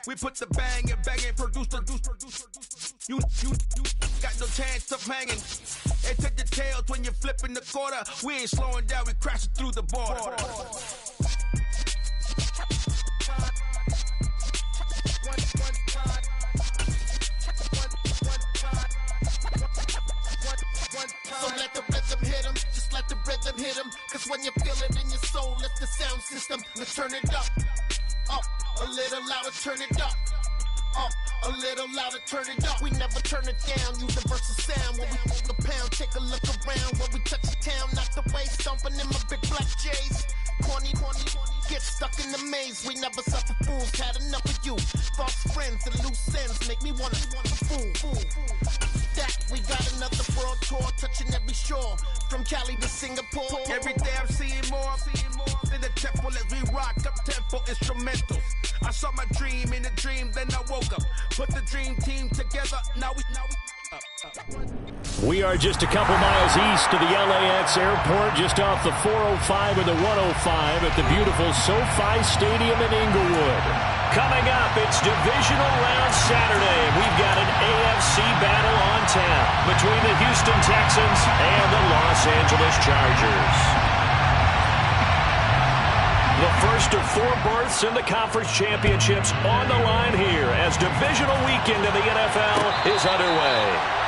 We put the bang and produce. You got no chance of hanging. And take the tails when you're flipping the quarter. We ain't slowing down, we crashing through the border. So let the rhythm hit him, just let the rhythm hit him. Cause when you feel it in your soul, lift the sound system. Let's turn it up, a little louder, turn it up. A little louder, turn it up. We never turn it down, universal sound. When we move the pound, take a look around. When we touch the town, knock the way, stomping in my big black J's. Corny, get stuck in the maze. We never suffer fools, had enough of you. False friends and loose ends make me wanna fool. That we got another world tour, touching every shore, from Cali to Singapore. Every day I'm seeing more in the temple as we rock up tempo instrumentals. I saw my dream in a dream, then I woke up. Put the dream team together, now we We are just a couple miles east of the LAX airport, just off the 405 and the 105 at the beautiful SoFi Stadium in Inglewood. Coming up, it's Divisional Round Saturday. We've got an AFC battle on tap between the Houston Texans and the Los Angeles Chargers. The first of 4 berths in the conference championships on the line here as divisional weekend in the NFL is underway.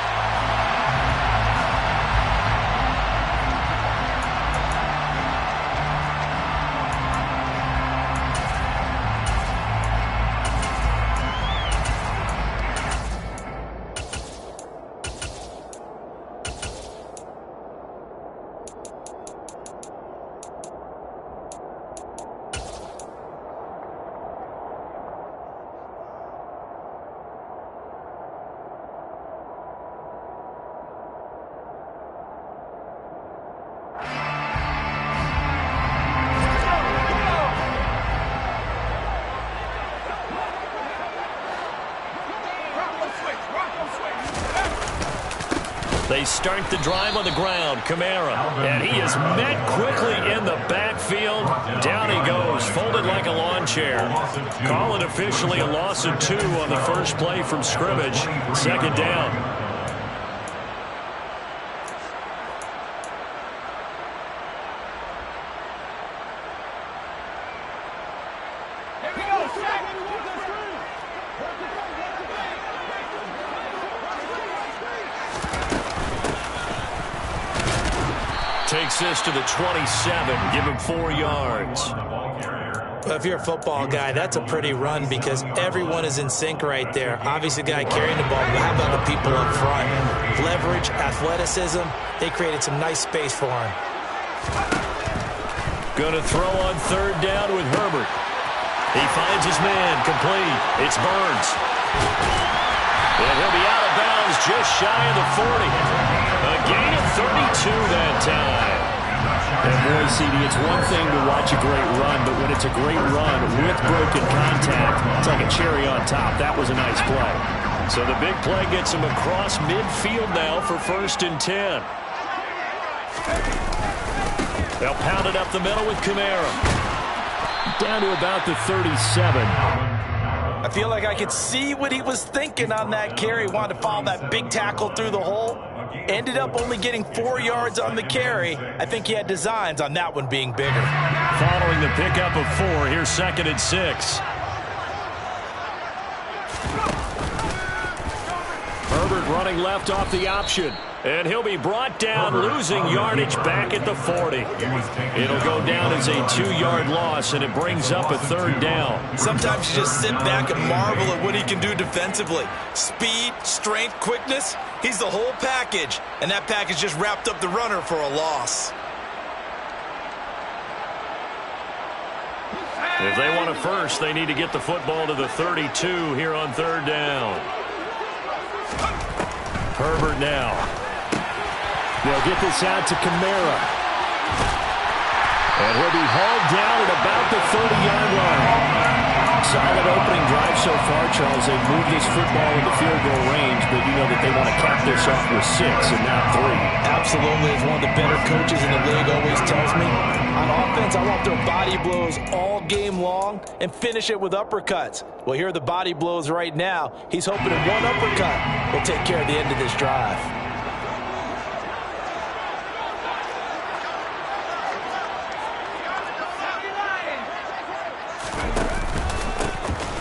They start the drive on the ground. Kamara. And he is met quickly in the backfield. Down he goes, folded like a lawn chair. Call it officially a loss of 2 on the first play from scrimmage. Second down. Takes this to the 27, give him 4 yards. Well, if you're a football guy, that's a pretty run because everyone is in sync right there. Obviously, the guy carrying the ball, but how about the people up front? Leverage, athleticism, they created some nice space for him. Going to throw on third down with Herbert. He finds his man, complete. It's Burns. And he'll be out of bounds just shy of the 40. A gain of 32 that time. And boy, CD, it's one thing to watch a great run, but when it's a great run with broken contact, it's like a cherry on top. That was a nice play. So the big play gets him across midfield now for 1st and 10. They'll pound it up the middle with Kamara. Down to about the 37. I feel like I could see what he was thinking on that carry. Wanted to follow that big tackle through the hole. Ended up only getting 4 yards on the carry. I think he had designs on that one being bigger. Following the pickup of 4, here's 2nd and 6. Herbert running left off the option. And he'll be brought down, losing yardage back at the 40. It'll go down as a 2-yard loss, and it brings up a 3rd down. Sometimes you just sit back and marvel at what he can do defensively. Speed, strength, quickness, he's the whole package. And that package just wrapped up the runner for a loss. If they want a first, they need to get the football to the 32 here on 3rd down. Herbert now. They'll get this out to Kamara. And he'll be hauled down at about the 30-yard line. Solid opening drive so far, Charles. They've moved this football in the field goal range, but you know that they want to cap this off with 6 and not 3. Absolutely. As one of the better coaches in the league always tells me, on offense, I want their body blows all game long and finish it with uppercuts. Well, here are the body blows right now. He's hoping that one uppercut will take care of the end of this drive.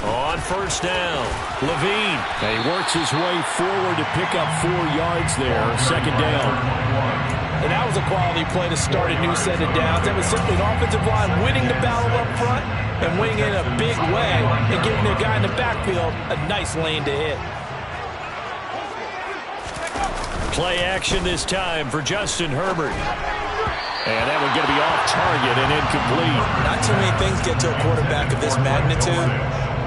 On first down, Levine. And he works his way forward to pick up 4 yards there. Second down. And that was a quality play to start a new set of downs. That was simply an offensive line winning the battle up front and winning in a big way and giving their guy in the backfield a nice lane to hit. Play action this time for Justin Herbert. And that one going to be off target and incomplete. Not too many things get to a quarterback of this magnitude,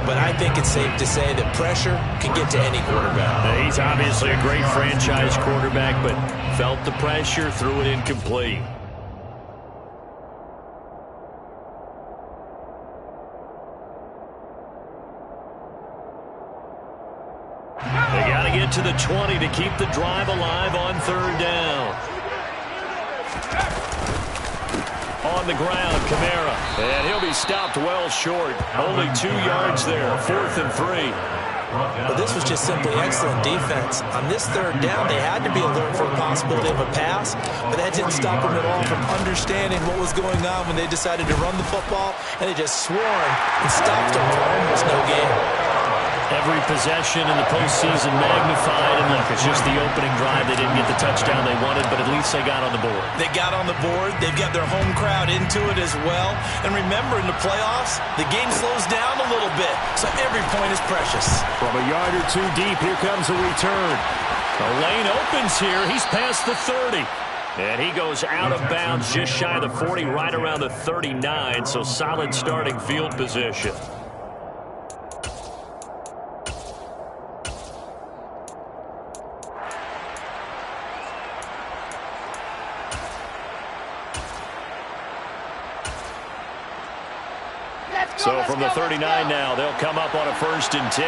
but I think it's safe to say that pressure can get to any quarterback. He's obviously a great franchise quarterback, but felt the pressure, threw it incomplete. They got to get to the 20 to keep the drive alive on third down. On the ground, Kamara. And he'll be stopped well short. Only 2 yards there. 4th and 3. But this was just simply excellent defense. On this third down, they had to be alert for a possibility of a pass, but that didn't stop them at all from understanding what was going on when they decided to run the football, and they just swarmed and stopped them for almost no gain. Every possession in the postseason magnified, and look, it's just the opening drive. They didn't get the touchdown they wanted, but at least they got on the board. They got on the board. They've got their home crowd into it as well. And remember, in the playoffs, the game slows down a little bit, so every point is precious. From a yard or 2 deep, here comes a return. The lane opens here. He's past the 30. And he goes out of bounds just shy of the 40, right around the 39, so solid starting field position. So from the 39 now, they'll come up on a 1st and 10.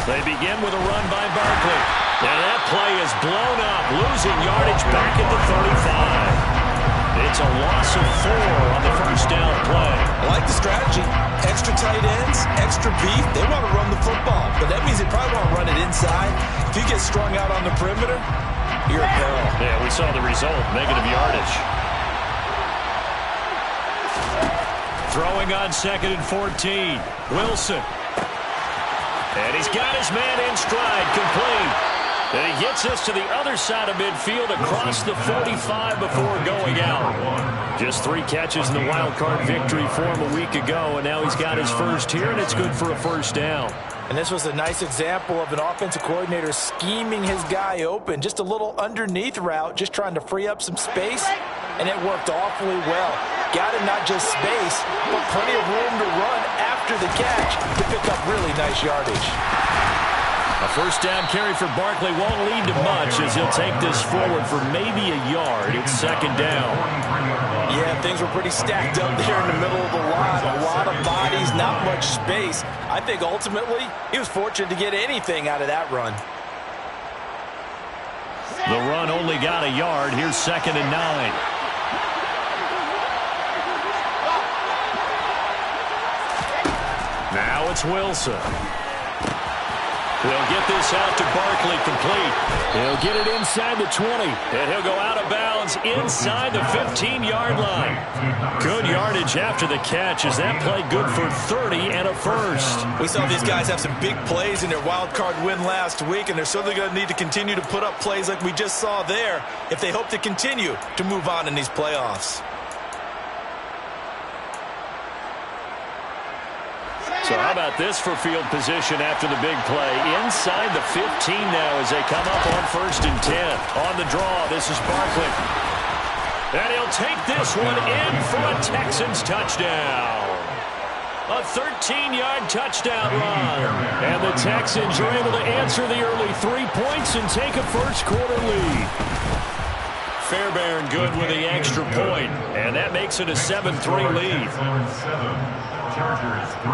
They begin with a run by Barkley. And that play is blown up, losing yardage back at the 35. It's a loss of 4 on the first down play. I like the strategy. Extra tight ends, extra beef. They want to run the football, but that means they probably want to run it inside. If you get strung out on the perimeter, you're in peril. Yeah, we saw the result, negative yardage. Throwing on 2nd and 14. Wilson. And he's got his man in stride, complete. And he gets us to the other side of midfield across the 45 before going out. Just 3 catches in the wild card victory for him a week ago, and now he's got his first here, and it's good for a first down. And this was a nice example of an offensive coordinator scheming his guy open. Just a little underneath route, just trying to free up some space, and it worked awfully well. Got him not just space, but plenty of room to run after the catch to pick up really nice yardage. A first down carry for Barkley won't lead to much as he'll take this forward for maybe a yard. It's 2nd down. Yeah, things were pretty stacked up there in the middle of the line. A lot of bodies, not much space. I think ultimately he was fortunate to get anything out of that run. The run only got a yard. Here's 2nd and 9. Now it's Wilson. He'll get this out to Barkley, complete. He'll get it inside the 20, and he'll go out of bounds inside the 15-yard line. Good yardage after the catch. Is that play good for 30 and a first? We saw these guys have some big plays in their wild card win last week, and they're certainly going to need to continue to put up plays like we just saw there if they hope to continue to move on in these playoffs. So how about this for field position after the big play? Inside the 15 now as they come up on 1st and 10. On the draw, this is Barkley. And he'll take this one in for a Texans touchdown. A 13-yard touchdown run. And the Texans are able to answer the early 3 points and take a first quarter lead. Fairbairn good with the extra point, and that makes it a 7-3 lead. Chargers 3.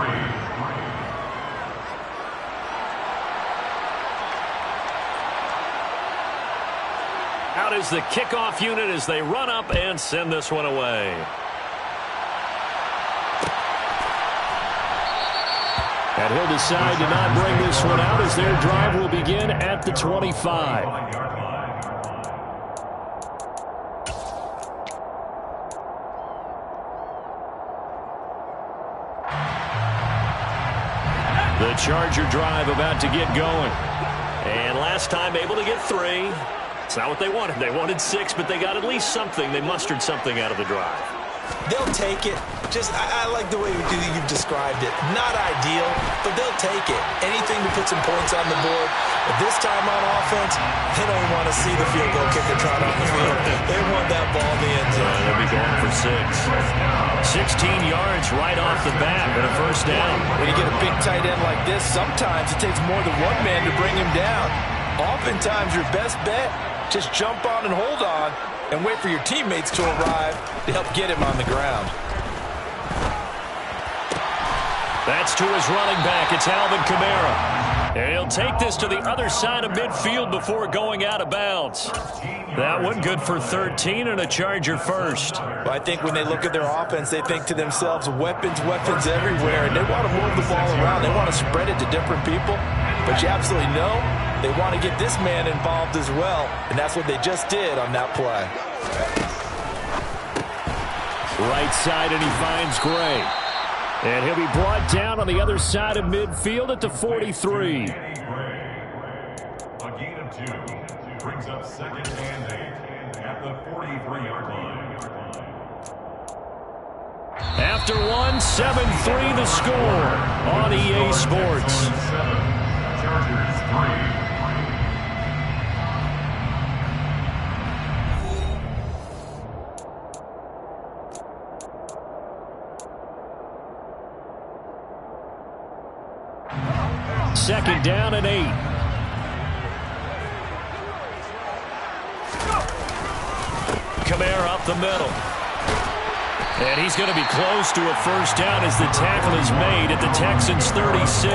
Out is the kickoff unit as they run up and send this one away. And he'll decide to not bring this one out as their drive will begin at the 25. The Charger drive about to get going. And last time able to get 3. It's not what they wanted. They wanted 6, but they got at least something. They mustered something out of the drive. They'll take it. I like the way you've described it. Not ideal, but they'll take it. Anything to put some points on the board. But this time on offense, they don't want to see the field goal kicker trot on the field. They want that ball in the end zone. They'll be going for 6. 16 yards right off the bat and a first down. When you get a big tight end like this, sometimes it takes more than one man to bring him down. Oftentimes, your best bet, just jump on and hold on and wait for your teammates to arrive to help get him on the ground. That's to his running back. It's Alvin Kamara. And he'll take this to the other side of midfield before going out of bounds. That one good for 13 and a Charger first. Well, I think when they look at their offense, they think to themselves, weapons everywhere, and they want to move the ball around. They want to spread it to different people. But you absolutely know they want to get this man involved as well, and that's what they just did on that play. Right side, and he finds Gray. And he'll be brought down on the other side of midfield at the 43. A gain of 2 brings up 2nd and 8 at the 43-yard line. After 7-3 the score on EA Sports. Chargers 3. Second down and 8. Kamara up the middle. And he's going to be close to a first down as the tackle is made at the Texans' 36.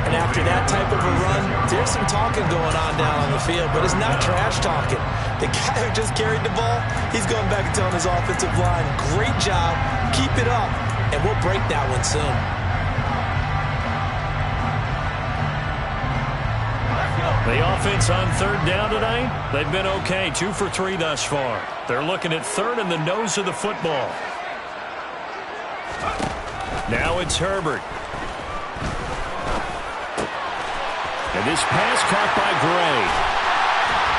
And after that type of a run, there's some talking going on down on the field, but it's not trash talking. The guy who just carried the ball, he's going back and telling his offensive line, great job, keep it up, and we'll break that one soon. The offense on third down tonight, they've been okay. 2 for 3 thus far. They're looking at third in the nose of the football. Now it's Herbert. And this pass caught by Gray.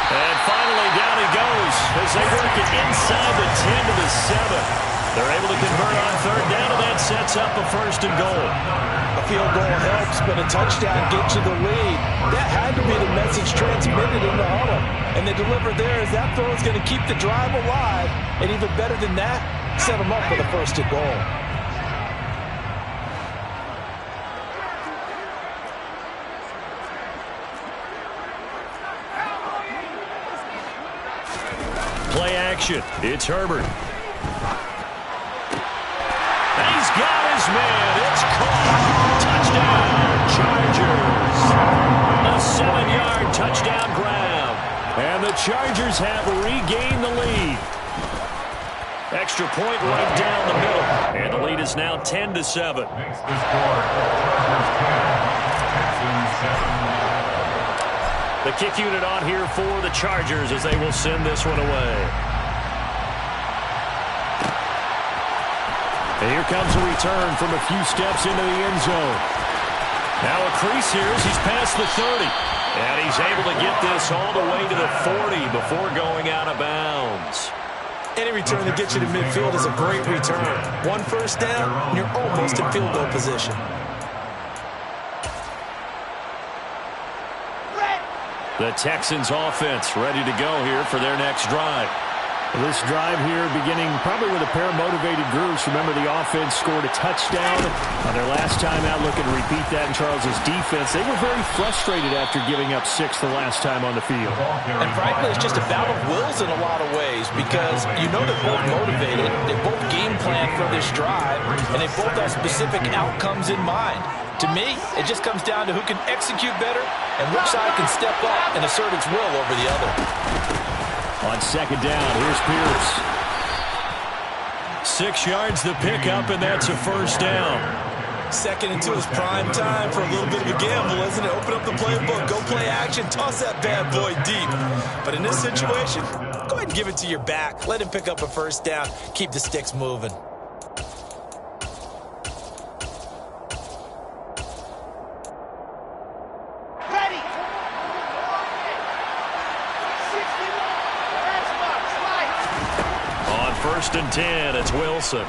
And finally down he goes as they work it inside the 10 to the 7. They're able to convert on third down, and that sets up a first and goal. A field goal helps, but a touchdown gets you the lead. That had to be the message transmitted in the huddle. And they delivered there as that throw is going to keep the drive alive. And even better than that, set them up for the first and goal. Play action. It's Herbert. He's got his man. It's caught. Touchdown, Chargers. A 7-yard touchdown grab. And the Chargers have regained the lead. Extra point right down the middle. And the lead is now 10 to 7. Makes the score. Chargers 10, Texans 7. The kick unit on here for the Chargers as they will send this one away. And here comes a return from a few steps into the end zone. Now a crease here as he's past the 30. And he's able to get this all the way to the 40 before going out of bounds. Any return that gets you to midfield is a great return. One first down, and you're almost in field goal position. The Texans offense ready to go here for their next drive. This drive here beginning probably with a pair of motivated groups. Remember, the offense scored a touchdown on their last time out. Looking to repeat that in Charles's defense. They were very frustrated after giving up 6 the last time on the field. And frankly, it's just a battle of wills in a lot of ways because you know they're both motivated. They both game plan for this drive, and they both have specific outcomes in mind. To me, it just comes down to who can execute better and which side can step up and assert its will over the other. On second down, here's Pierce. 6 yards the pickup, and that's a first down. Second into his prime time for a little bit of a gamble, isn't it? Open up the playbook, go play action, toss that bad boy deep. But in this situation, go ahead and give it to your back. Let him pick up a first down. Keep the sticks moving. First and 10, it's Wilson.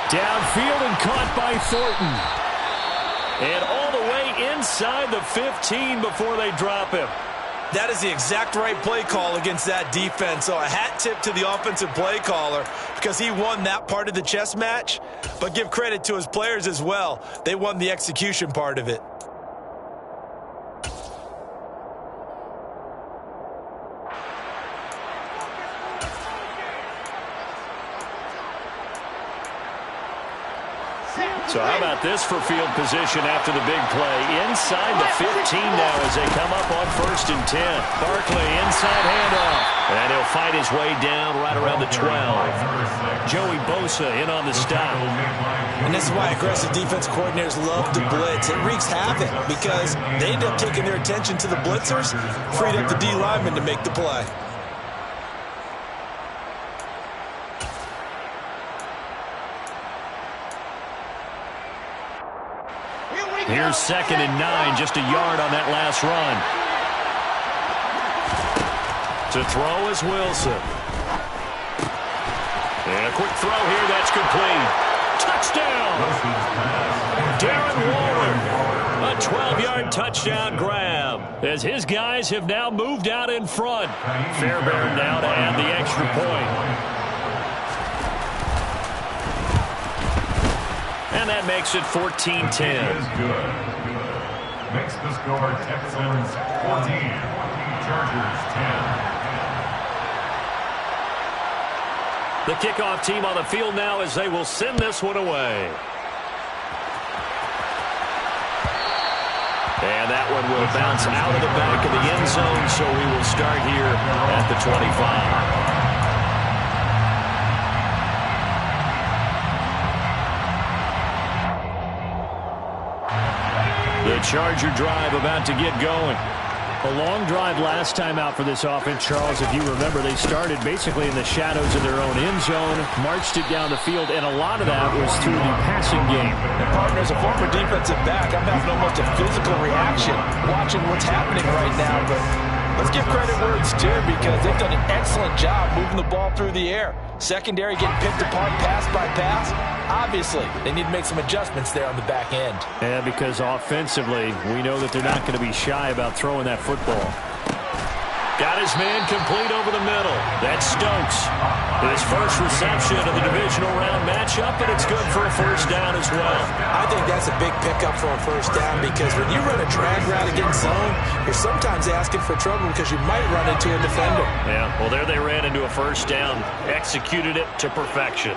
Downfield and caught by Thornton. And all the way inside the 15 before they drop him. That is the exact right play call against that defense. So a hat tip to the offensive play caller because he won that part of the chess match. But give credit to his players as well. They won the execution part of it. So how about this for field position after the big play? Inside the 15 now as they come up on first and 10. Barkley inside handoff. And he'll fight his way down right around the 12. Joey Bosa in on the stop. And this is why aggressive defense coordinators love to blitz. It wreaks havoc because they end up taking their attention to the blitzers, freed up the D lineman to make the play. Here's second and 9, just a yard on that last run. To throw is Wilson. And a quick throw here, that's complete. Touchdown! Darren Waller. A 12-yard touchdown grab as his guys have now moved out in front. Fairbairn now to add the extra point. And that makes it 14-10. Good. Makes the score Texans 14, Chargers 10. The kickoff team on the field now as they will send this one away. And that one will bounce out of the back of the end zone, so we will start here at the 25. The Charger drive about to get going. A long drive last time out for this offense, Charles. If you remember, they started basically in the shadows of their own end zone, marched it down the field, and a lot of that was through the passing game. And partner, as a former defensive back, I'm having almost a physical reaction watching what's happening right now. But let's give credit where it's due because they've done an excellent job moving the ball through the air. Secondary getting picked apart pass by pass. Obviously, they need to make some adjustments there on the back end. Yeah, because offensively, we know that they're not going to be shy about throwing that football. Got his man complete over the middle. That's Stokes. His first reception of the divisional round matchup, and it's good for a first down as well. I think that's a big pickup for a first down because when you run a drag route against zone, you're sometimes asking for trouble because you might run into a defender. Yeah, well, there they ran into a first down, executed it to perfection.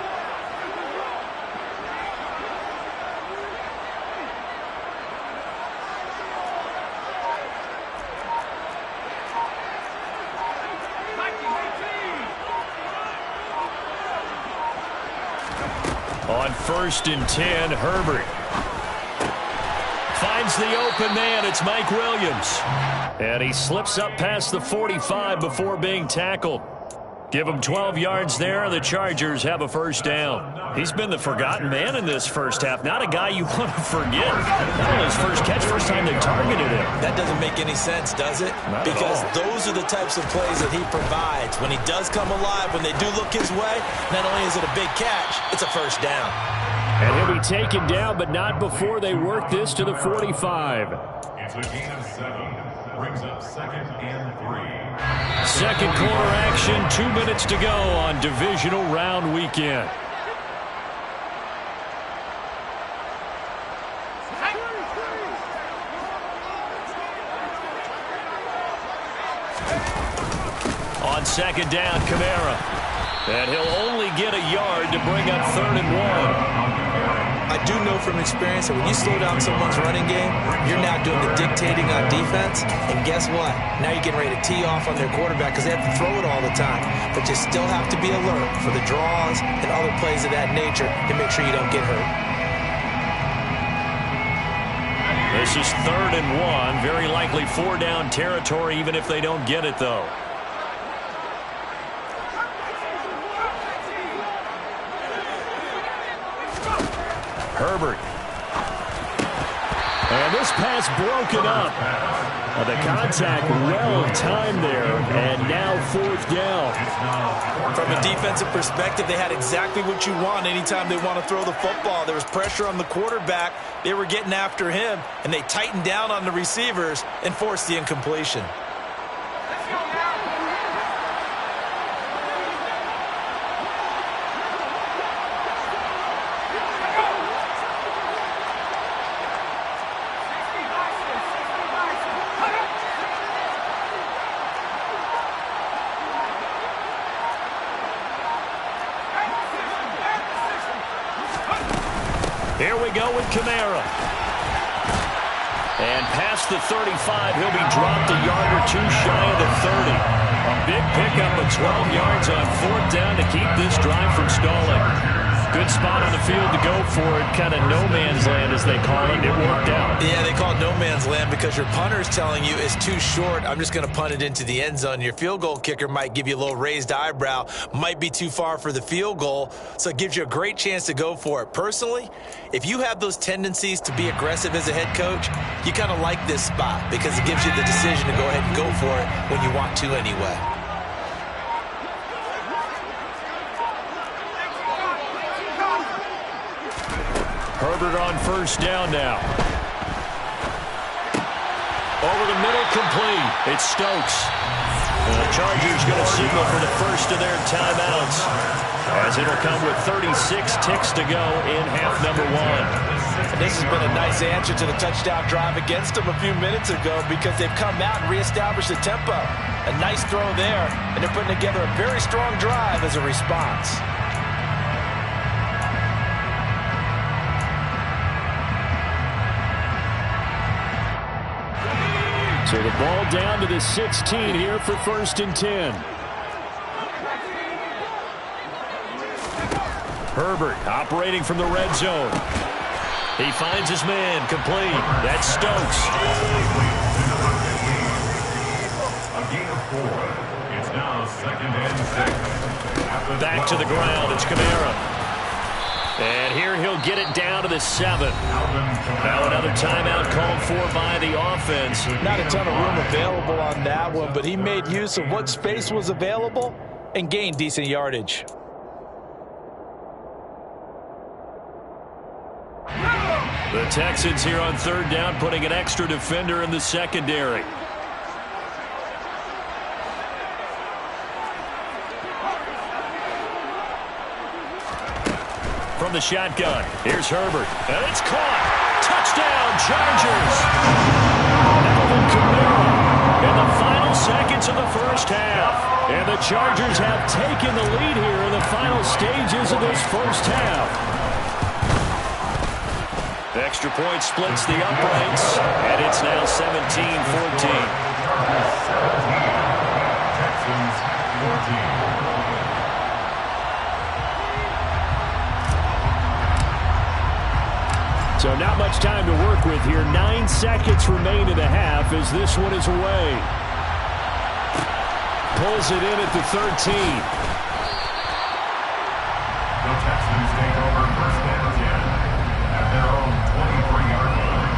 On first and 10, Herbert finds the open man. It's Mike Williams. And he slips up past the 45 before being tackled. Give him 12 yards there. The Chargers have a first down. He's been the forgotten man in this first half. Not a guy you want to forget. Not only his first catch, first time they targeted him. That doesn't make any sense, does it? Because those are the types of plays that he provides. When he does come alive, when they do look his way, not only is it a big catch, it's a first down. And he'll be taken down, but not before they work this to the 45. It's a gain of 7. brings up 2nd and 3. Second quarter action, 2 minutes to go on divisional round weekend. On second down, Kamara. And he'll only get a yard to bring up 3rd and 1. I do know from experience that when you slow down someone's running game, you're now doing the dictating on defense. And guess what? Now you're getting ready to tee off on their quarterback because they have to throw it all the time. But you still have to be alert for the draws and other plays of that nature to make sure you don't get hurt. This is 3rd and 1. Very likely 4-down territory even if they don't get it, though. Herbert. And this pass broken up. The contact well-timed there, and now 4th down. From a defensive perspective, they had exactly what you want anytime they want to throw the football. There was pressure on the quarterback. They were getting after him, and they tightened down on the receivers and forced the incompletion. Here we go with Kamara. And past the 35, he'll be dropped a yard or two shy of the 30. A big pickup of 12 yards on 4th down to keep this drive from stalling. Good spot on the field to go for it. Kind of no man's land, as they call it. It worked out. Yeah, they call it no man's land because your punter is telling you it's too short. I'm just going to punt it into the end zone. Your field goal kicker might give you a little raised eyebrow. Might be too far for the field goal. So it gives you a great chance to go for it. Personally, if you have those tendencies to be aggressive as a head coach, you kind of like this spot because it gives you the decision to go ahead and go for it when you want to anyway. Herbert on 1st down now. Over the middle, complete. It's Stokes. And the Chargers going to signal for the first of their timeouts, as it'll come with 36 ticks to go in half number 1. And this has been a nice answer to the touchdown drive against them a few minutes ago because they've come out and reestablished the tempo. A nice throw there, and they're putting together a very strong drive as a response. So the ball down to the 16 here for 1st and 10. Herbert operating from the red zone. He finds his man, complete. That's Stokes. A gain of 4. It's now 2nd and 6. Back to the ground. It's Kamara. And here he'll get it down to the 7. Now another timeout called for by the offense. Not a ton of room available on that one, but he made use of what space was available and gained decent yardage. The Texans here on 3rd down, putting an extra defender in the secondary. From the shotgun, here's Herbert, and it's caught. Touchdown, Chargers. Alvin Kamara in the final seconds of the 1st half. And the Chargers have taken the lead here in the final stages of this 1st half. The extra point splits the uprights, and it's now 17-14. Texans 14. So not much time to work with here. 9 seconds remain in the half as this one is away. Pulls it in at the 13. The Texans take over 1st and 10 at their own 23-yard line.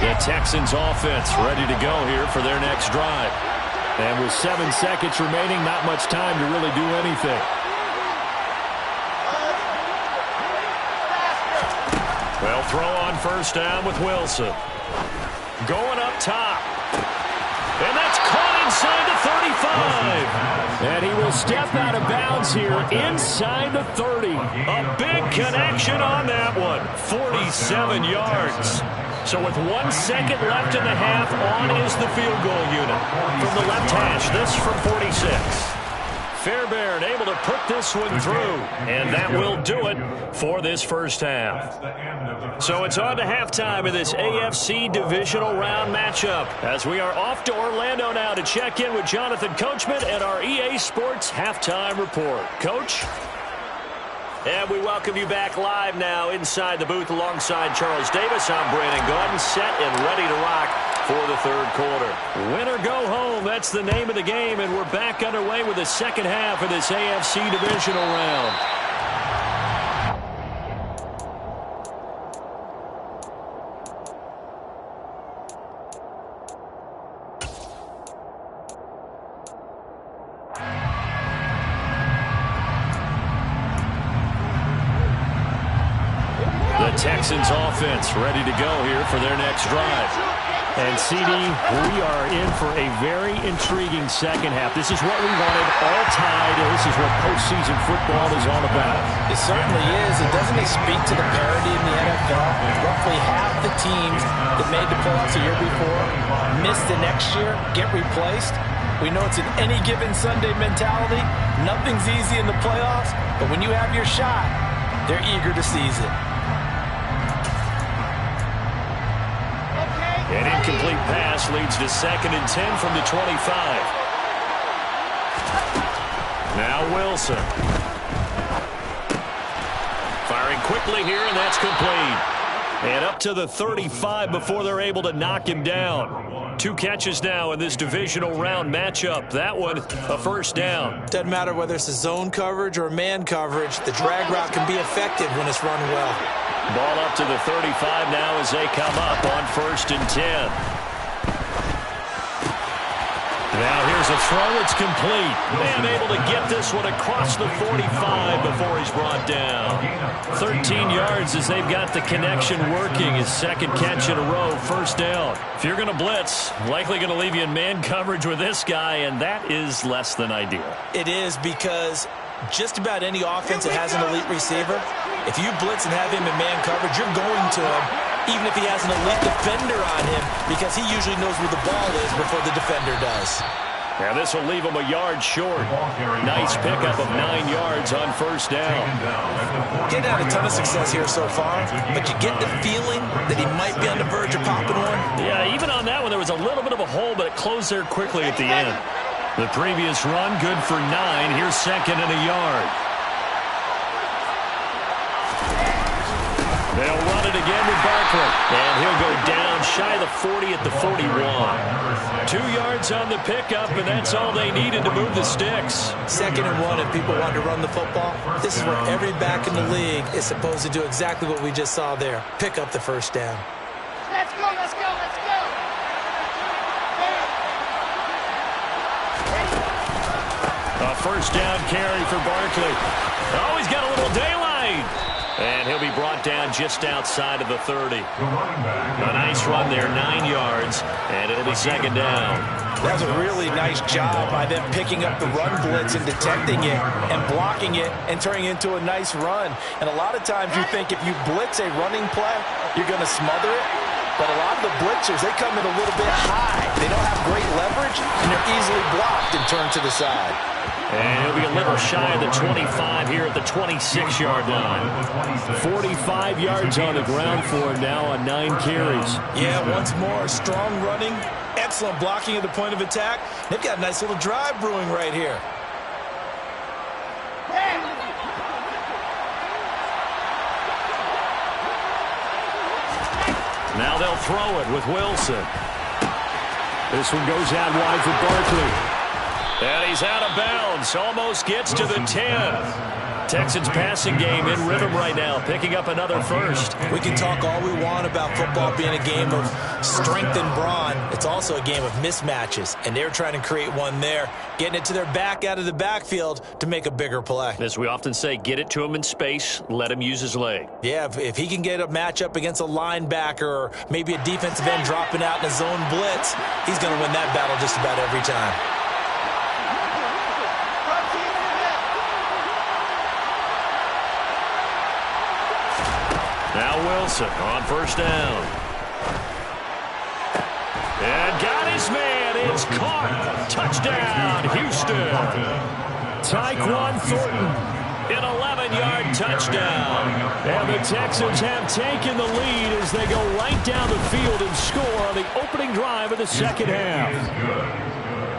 The Texans offense ready to go here for their next drive. And with 7 seconds remaining, not much time to really do anything. They'll throw on first down with Wilson. Going up top. And that's caught inside the 35. And he will step out of bounds here inside the 30. A big connection on that one. 47 yards. So with 1 second left in the half, on is the field goal unit. From the left hash, this from 46. Fairbairn able to put this one through. And that will do it for this first half. So it's on to halftime of this AFC Divisional Round matchup, as we are off to Orlando now to check in with Jonathan Coachman and our EA Sports Halftime Report. Coach? And we welcome you back live now inside the booth alongside Charles Davis. I'm Brandon Gordon, set and ready to rock for the third quarter. Win or go home, that's the name of the game, and we're back underway with the second half of this AFC Divisional Round. The Texans offense ready to go here for their next drive. And CD, we are in for a very intriguing second half. This is what we wanted, all tied, and this is what postseason football is all about. It certainly is. And doesn't it speak to the parity in the NFL? Roughly half the teams that made the playoffs the year before miss the next year, get replaced. We know it's an any given Sunday mentality. Nothing's easy in the playoffs, but when you have your shot, they're eager to seize it. An incomplete pass leads to 2nd and 10 from the 25. Now Wilson. Firing quickly here, and that's complete. And up to the 35 before they're able to knock him down. 2 catches now in this divisional round matchup. That one, a first down. Doesn't matter whether it's a zone coverage or man coverage. The drag route can be effective when it's run well. Ball up to the 35 now as they come up on 1st and 10. Now here's a throw. It's complete. And able to get this one across the 45 before he's brought down. 13 yards as they've got the connection working. His 2nd catch in a row, first down. If you're going to blitz, likely going to leave you in man coverage with this guy, and that is less than ideal. It is, because just about any offense that has an elite receiver, if you blitz and have him in man coverage, you're going to him, even if he has an elite defender on him, because he usually knows where the ball is before the defender does. Now this will leave him a yard short. Nice pickup of 9 yards on first down. Getting had a ton of success here so far, but you get the feeling that he might be on the verge of popping one. Yeah, even on that one, there was a little bit of a hole, but it closed there quickly at the end. The previous run, good for 9. Here's 2nd and a yard. They'll run it again with Barkley. And he'll go down shy of the 40 at the 41. 2 yards on the pickup, and that's all they needed to move the sticks. 2nd and 1, if people want to run the football, this is where every back in the league is supposed to do exactly what we just saw there. Pick up the first down. Let's go, let's go, let's go. A first down carry for Barkley. Oh, he's got a little daylight. And he'll be brought down just outside of the 30. A nice run there, 9 yards, and it'll be 2nd down. That was a really nice job by them picking up the run blitz and detecting it and blocking it and turning it into a nice run. And a lot of times you think if you blitz a running play, you're going to smother it. But a lot of the blitzers, they come in a little bit high. They don't have great leverage, and they're easily blocked and turned to the side. And he'll be a little shy of the 25 here at the 26-yard line. 45 yards on the ground for him now on 9 carries. Yeah, once more, strong running, excellent blocking at the point of attack. They've got a nice little drive brewing right here. Now they'll throw it with Wilson. This one goes out wide for Barkley. And he's out of bounds. Almost gets to the 10. Texans passing game in rhythm right now, picking up another first. We can talk all we want about football being a game of strength and brawn. It's also a game of mismatches, and they're trying to create one there, getting it to their back out of the backfield to make a bigger play. As we often say, get it to him in space, let him use his leg. Yeah, if he can get a matchup against a linebacker or maybe a defensive end dropping out in a zone blitz, he's going to win that battle just about every time. Now Wilson on first down. And got his man. It's caught. Touchdown, Houston. Tyquan Thornton. An 11-yard touchdown. And the Texans have taken the lead as they go right down the field and score on the opening drive of the second half.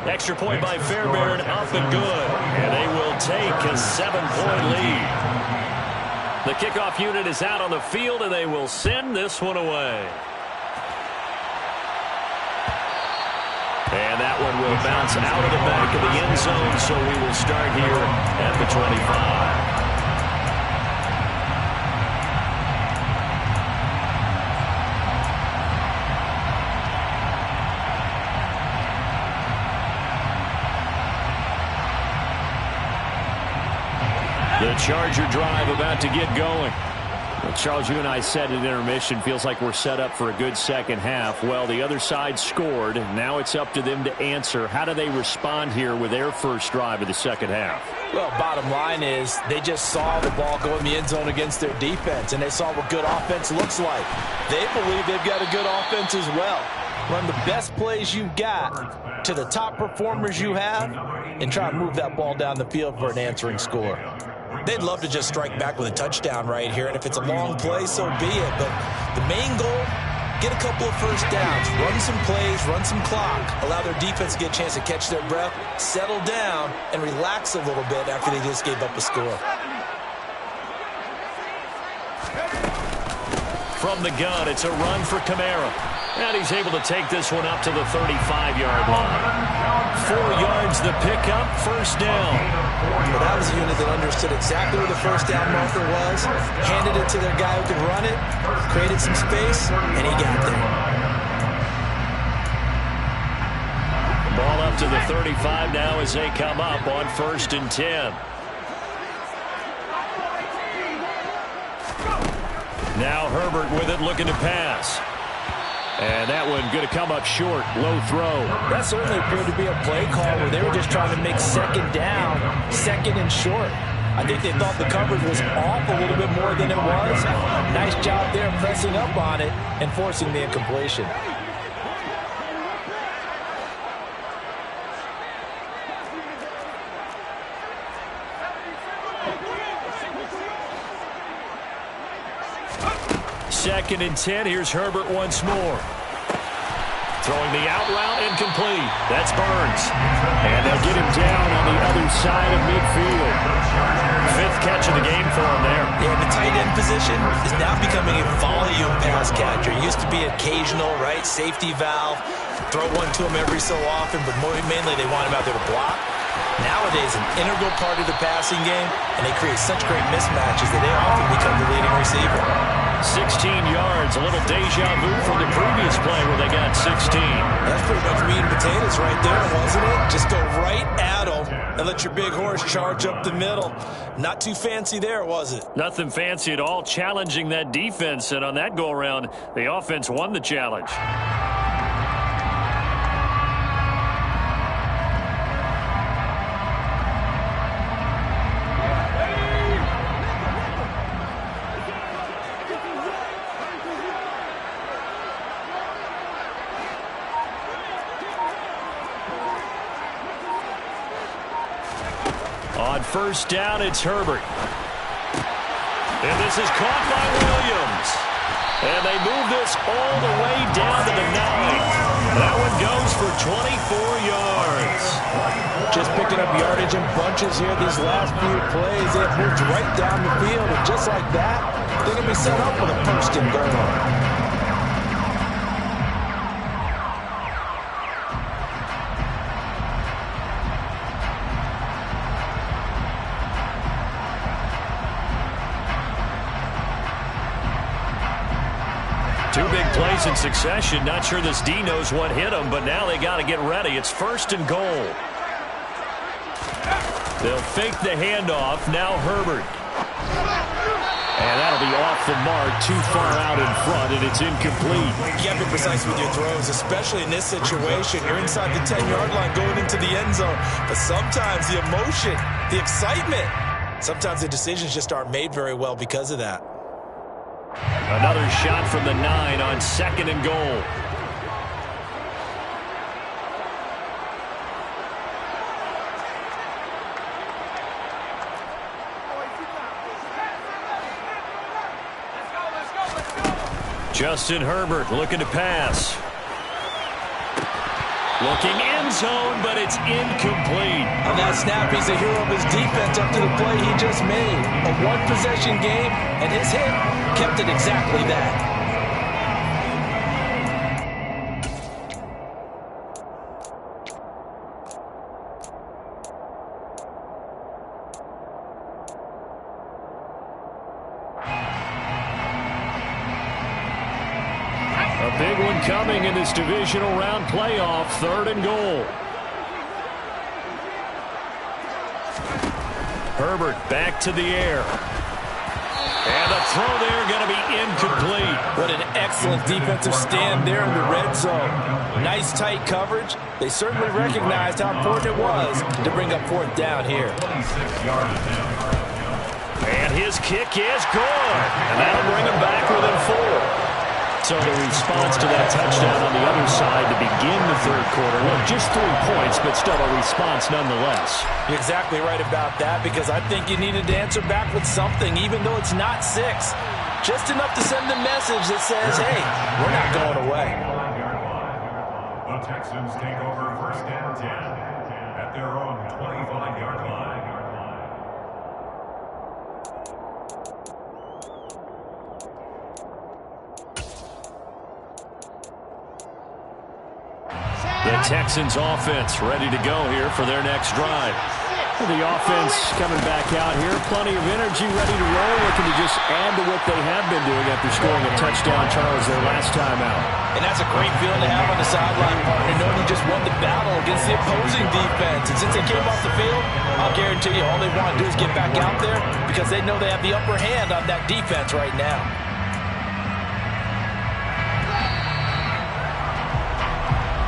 Extra point by Fairbairn, up and good. And they will take a 7-point lead. The kickoff unit is out on the field, and they will send this one away. And that one will bounce out of the back of the end zone, so we will start here at the 25. The Charger drive about to get going. Well, Charles, you and I said at intermission, feels like we're set up for a good second half. Well, the other side scored. Now it's up to them to answer. How do they respond here with their first drive of the second half? Well, bottom line is they just saw the ball go in the end zone against their defense, and they saw what good offense looks like. They believe they've got a good offense as well. Run the best plays you've got to the top performers you have and try to move that ball down the field for an answering score. They'd love to just strike back with a touchdown right here, and if it's a long play, so be it. But the main goal, get a couple of first downs, run some plays, run some clock, allow their defense to get a chance to catch their breath, settle down, and relax a little bit after they just gave up a score. From the gun, it's a run for Kamara. And he's able to take this one up to the 35-yard line. 4 yards the pickup, first down. Well, that was a unit that understood exactly where the first down marker was, handed it to their guy who could run it, created some space, and he got there. Ball up to the 35 now as they come up on 1st and 10. Now Herbert with it, looking to pass. And that one going to come up short. Low throw. That certainly appeared to be a play call where they were just trying to make second down, second and short. I think they thought the coverage was off a little bit more than it was. Nice job there pressing up on it and forcing the incompletion. Second and 10. Here's Herbert once more. Throwing the out route, incomplete. That's Burns. And they'll get him down on the other side of midfield. 5th catch of the game for him there. Yeah, the tight end position is now becoming a volume pass catcher. It used to be occasional, right? Safety valve. Throw one to him every so often, but mainly they want him out there to block. Nowadays, an integral part of the passing game, and they create such great mismatches that they often become the leading receiver. 16 yards, a little deja vu from the previous play where they got 16. That's pretty much meat and potatoes right there, wasn't it? Just go right at them and let your big horse charge up the middle. Not too fancy there, was it? Nothing fancy at all, challenging that defense, and on that go-around, the offense won the challenge. On 1st down, it's Herbert. And this is caught by Williams. And they move this all the way down to the 9. That one goes for 24 yards. Just picking up yardage in bunches here these last few plays. They have moved right down the field, and just like that, they're going to be set up for the 1st and goal. Two big plays in succession. Not sure this D knows what hit him, but now they got to get ready. It's 1st and goal. They'll fake the handoff. Now Herbert. And that'll be off the mark, too far out in front, and it's incomplete. You got to be precise with your throws, especially in this situation. You're inside the 10-yard line going into the end zone. But sometimes the emotion, the excitement, sometimes the decisions just aren't made very well because of that. Another shot from the 9 on 2nd and goal. Justin Herbert looking to pass. Looking end zone, but it's incomplete. On that snap, he's a hero of his defense up to the play he just made. A one-possession game, and his hit kept it exactly that. A big one coming in this divisional round playoff, 3rd and goal. Herbert back to the air. And the throw there going to be incomplete. What an excellent defensive stand there in the red zone. Nice tight coverage. They certainly recognized how important it was to bring up 4th down here. And his kick is good. And that'll bring him back within 4. So the response to that touchdown on the other side to begin the 3rd quarter. Look, just 3 points, but still a response nonetheless. You're exactly right about that, because I think you needed to answer back with something, even though it's not 6. Just enough to send a message that says, hey, we're not going away. The Texans take over 1st and 10 at their own 25-yard line. The Texans offense ready to go here for their next drive. The offense coming back out here. Plenty of energy, ready to roll, looking to just add to what they have been doing after scoring a touchdown, Charles, their last time out. And that's a great feeling to have on the sideline, partner, knowing you just won the battle against the opposing defense. And since they came off the field, I'll guarantee you all they want to do is get back out there, because they know they have the upper hand on that defense right now.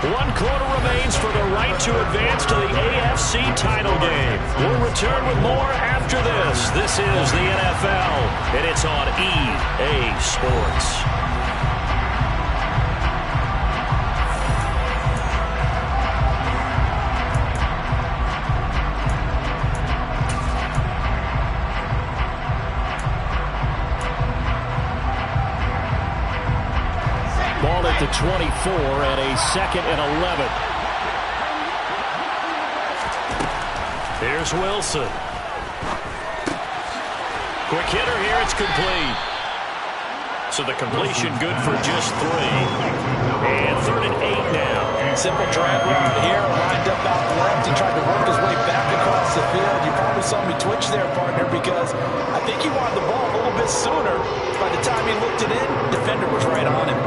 1 quarter remains for the right to advance to the AFC title game. We'll return with more after this. This is the NFL, and it's on EA Sports. Ball at the 24 and a 2nd and 11. Here's Wilson. Quick hitter here, it's complete. So the completion good for just 3. And 3rd and 8 now. Simple drag route here, lined up out left and tried to work his way back across the field. You probably saw me twitch there, partner, because I think he wanted the ball a little bit sooner. By the time he looked it in, defender was right on him.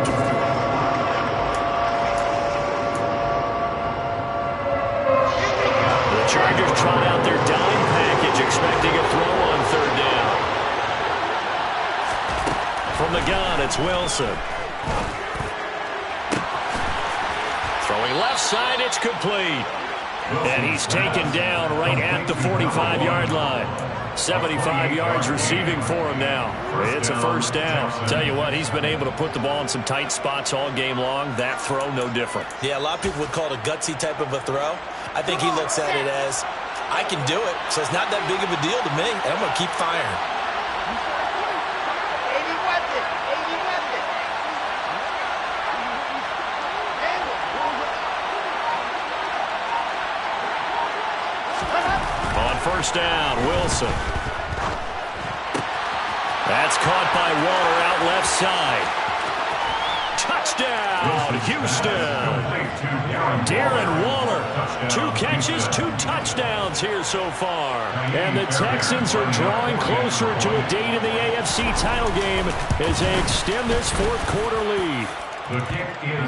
Chargers trot out their dime package, expecting a throw on 3rd down. From the gun, it's Wilson. Throwing left side, it's complete. And he's taken down right at the 45-yard line. 75 yards receiving for him now. It's a 1st down. Tell you what, he's been able to put the ball in some tight spots all game long. That throw, no different. Yeah, a lot of people would call it a gutsy type of a throw. I think he looks at it as, I can do it, so it's not that big of a deal to me, and I'm going to keep firing. On 1st down, Wilson. That's caught by Waller out left side. Touchdown, Houston. Darren Waller, 2 catches, 2 touchdowns here so far. And the Texans are drawing closer to a date in the AFC title game as they extend this fourth-quarter lead.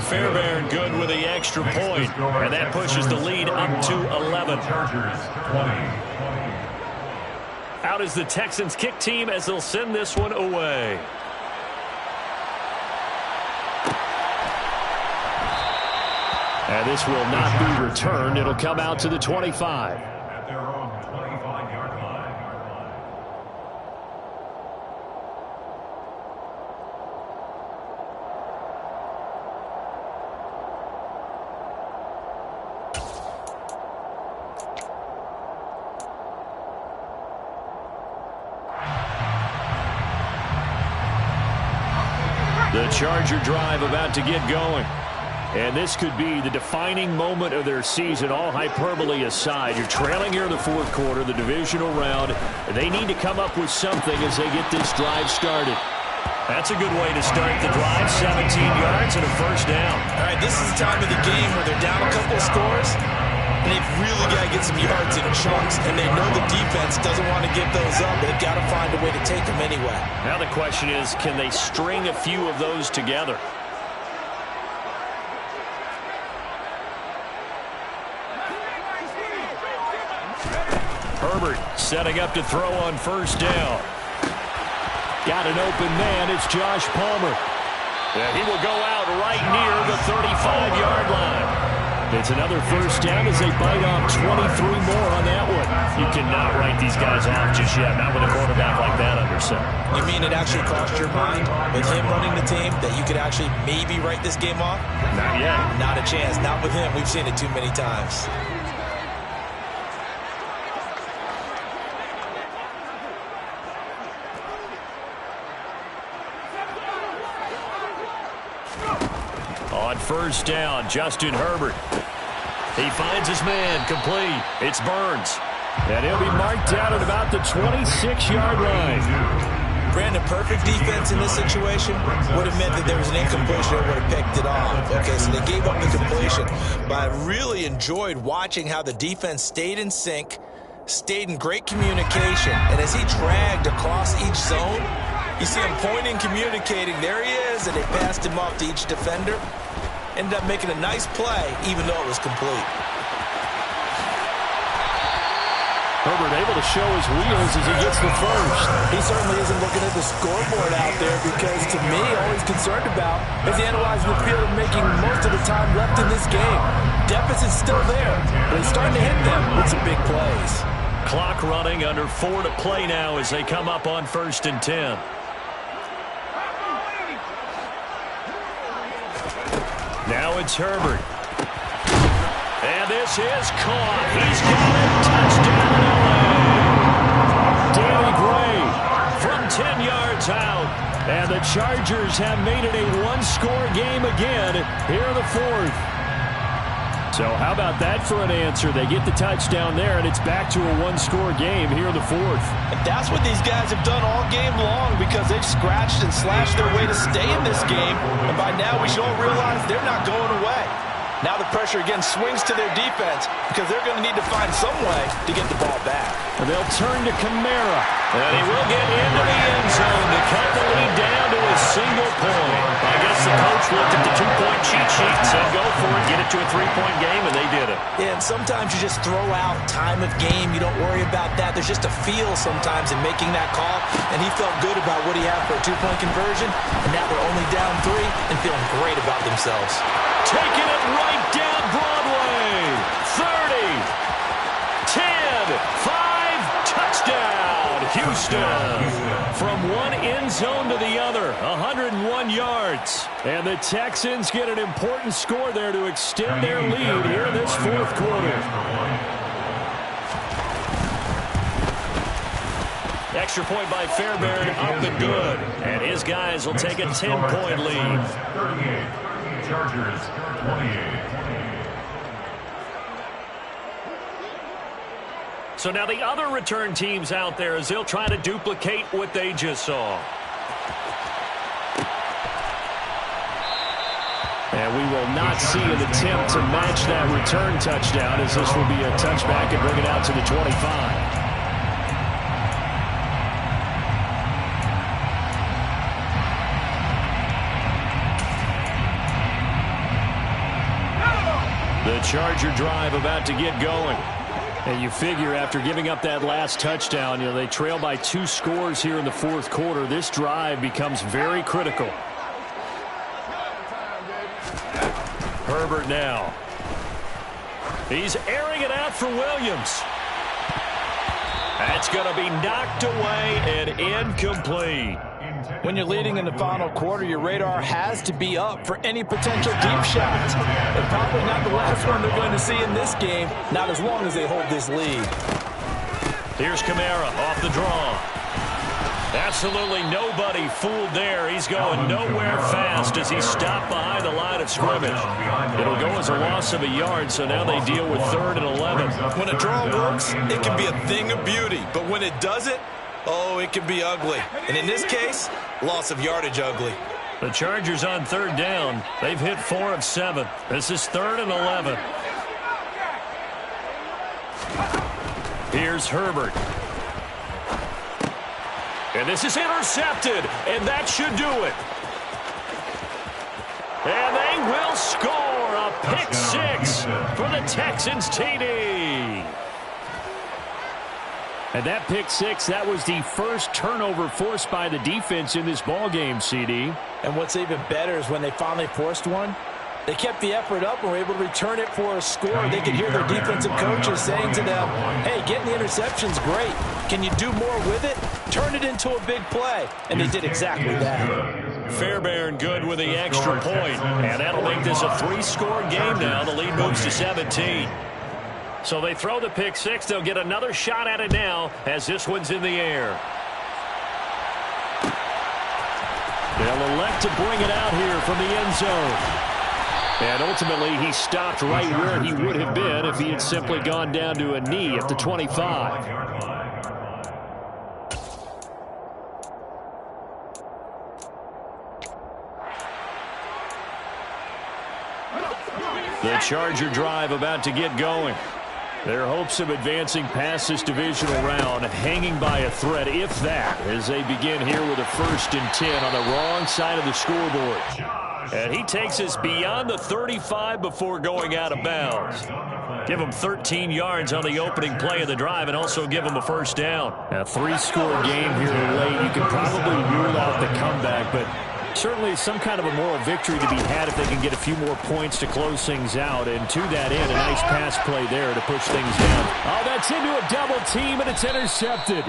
Fairbairn good with the extra point, and that pushes the lead up to 11. Out is the Texans kick team as they'll send this one away. And this will not be returned. It'll come out to the 25. At their own 25-yard line. The Charger drive about to get going. And this could be the defining moment of their season, all hyperbole aside. You're trailing here in the fourth quarter, the divisional round. They need to come up with something as they get this drive started. That's a good way to start the drive, 17 yards and a first down. All right, this is the time of the game where they're down a couple of scores, and they've really got to get some yards in chunks, and they know the defense doesn't want to give those up. They've got to find a way to take them anyway. Now the question is, can they string a few of those together? Herbert setting up to throw on first down. Got an open man. It's Josh Palmer. And he will go out right near the 35-yard line. It's another first down as they bite off 23 more on that one. You cannot write these guys off just yet, not with a quarterback like that under center. You mean it actually crossed your mind with him running the team that you could actually maybe write this game off? Not yet. Not a chance. Not with him. We've seen it too many times. On first down, Justin Herbert. He finds his man, complete. It's Burns. And he'll be marked down at about the 26-yard line. Brandon, perfect defense in this situation would have meant that there was an incompletion that would have picked it off. Okay, so they gave up the completion. But I really enjoyed watching how the defense stayed in sync, stayed in great communication. And as he dragged across each zone, you see him pointing, communicating. There he is, and they passed him off to each defender. Ended up making a nice play, even though it was complete. Herbert able to show his wheels as he gets the first. He certainly isn't looking at the scoreboard out there because, to me, all he's concerned about is analyzing the field and making most of the time left in this game. Deficit's still there, but he's starting to hit them with some big plays. Clock running, under 4 to play now as they come up on 1st and 10. Now it's Herbert. And this is caught. He's got it. Touchdown, LA. Danny Gray from 10 yards out. And the Chargers have made it a one-score game again here in the fourth. So how about that for an answer? They get the touchdown there, and it's back to a one-score game here in the fourth. And that's what these guys have done all game long because they've scratched and slashed their way to stay in this game. And by now we should all realize they're not going away. Now the pressure again swings to their defense because they're going to need to find some way to get the ball back. And they'll turn to Kamara. And he will get into the end zone to cut the lead down to a single point. I guess the coach looked at the two-point cheat sheet and said, go for it, get it to a three-point game, and they did it. Yeah, and sometimes you just throw out time of game. You don't worry about that. There's just a feel sometimes in making that call, and he felt good about what he had for a two-point conversion, and now they're only down 3 and feeling great about themselves. Taking it right down Broadway. 30, 10, 5, touchdown, Houston. From one end zone to the other, 101 yards. And the Texans get an important score there to extend their lead here in this fourth quarter. Extra point by Fairbairn, up and good. And his guys will take a 10-point lead. 38, Chargers 28. So now the other return teams out there as they'll try to duplicate what they just saw. And we will not see an attempt to match that return touchdown, as this will be a touchback and bring it out to the 25. The Charger drive about to get going. And you figure after giving up that last touchdown, they trail by 2 scores here in the fourth quarter. This drive becomes very critical. Herbert now. He's airing it out for Williams. That's going to be knocked away and incomplete. When you're leading in the final quarter, your radar has to be up for any potential deep shots. And probably not the last one they're going to see in this game, not as long as they hold this lead. Here's Kamara off the draw. Absolutely nobody fooled there. He's going nowhere fast as he stopped behind the line of scrimmage. It'll go as a loss of a yard, so now they deal with 3rd and 11. When a draw works, it can be a thing of beauty. But when it doesn't, oh, it can be ugly. And in this case, loss of yardage ugly. The Chargers on 3rd down. They've hit 4 of 7. This is 3rd and 11. Here's Herbert. And this is intercepted, and that should do it. And they will score a pick 6 for the Texans TD. And that pick 6, that was the first turnover forced by the defense in this ballgame, CD. And what's even better is when they finally forced one, they kept the effort up and were able to return it for a score. They could hear their defensive coaches saying to them, hey, getting the interception's great. Can you do more with it? Turn it into a big play. And they did exactly that. Fairbairn good with the extra point. And that'll make this a 3-score game now. The lead moves to 17. So they throw the pick 6. They'll get another shot at it now as this one's in the air. They'll elect to bring it out here from the end zone. And ultimately, he stopped right where he would have been if he had simply gone down to a knee at the 25. The Charger drive about to get going. Their hopes of advancing past this divisional round hanging by a thread, if that, as they begin here with a 1st and 10 on the wrong side of the scoreboard. And he takes us beyond the 35 before going out of bounds. Give him 13 yards on the opening play of the drive and also give him a 1st down. A 3-score game here late. You can probably rule out the comeback, but certainly some kind of a moral victory to be had if they can get a few more points to close things out. And to that end, a nice pass play there to push things down. Oh, that's into a double team, and it's intercepted.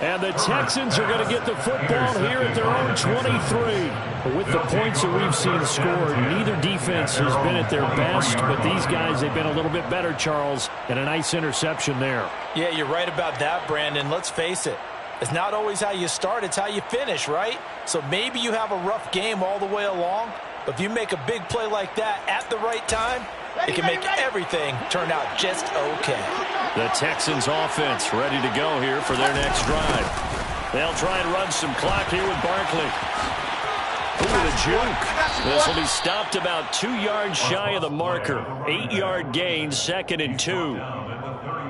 And the Texans are going to get the football here at their own 23. With the points that we've seen scored, neither defense has been at their best, but these guys, they've been a little bit better, Charles, and a nice interception there. Yeah, you're right about that, Brandon. Let's face it. It's not always how you start, it's how you finish, right? So maybe you have a rough game all the way along, but if you make a big play like that at the right time, it can make everything turn out just okay. The Texans offense ready to go here for their next drive. They'll try and run some clock here with Barkley. Ooh, the juke. This will be stopped about 2 yards shy of the marker. 8-yard gain, 2nd and 2.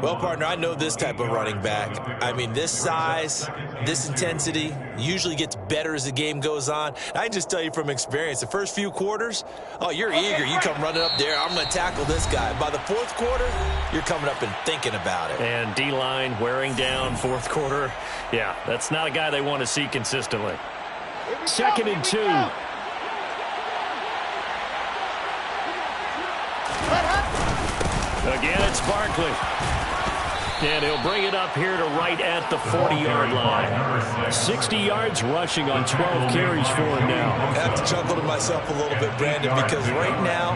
Well, partner, I know this type of running back. I mean, this size, this intensity usually gets better as the game goes on. I can just tell you from experience, the first few quarters, oh, you're eager. You come running up there, I'm going to tackle this guy. By the 4th quarter, you're coming up and thinking about it. And D-line wearing down 4th quarter. Yeah, that's not a guy they want to see consistently. 2nd and 2. Again, it's Barkley. And he'll bring it up here to right at the 40-yard line. 60 yards rushing on 12 carries for him now. I have to chuckle to myself a little bit, Brandon, because right now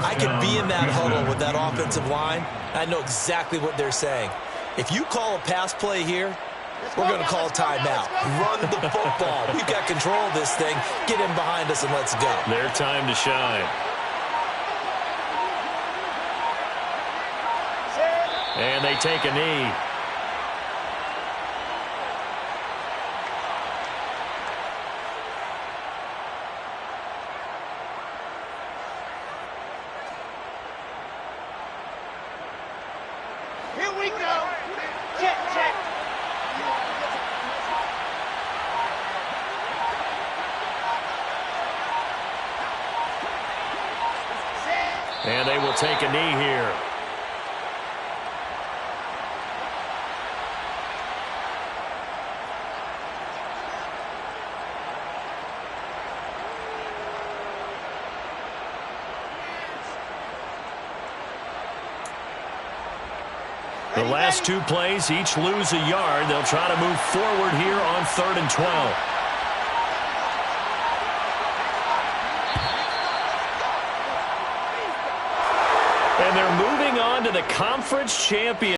I could be in that huddle with that offensive line. I know exactly what they're saying. If you call a pass play here, we're going to call a timeout. Run the football. We've got control of this thing. Get in behind us and let's go. Their time to shine. And they take a knee. Here we go. Check, check. And they will take a knee here. The last two plays, each lose a yard. They'll try to move forward here on 3rd and 12. And they're moving on to the conference champion.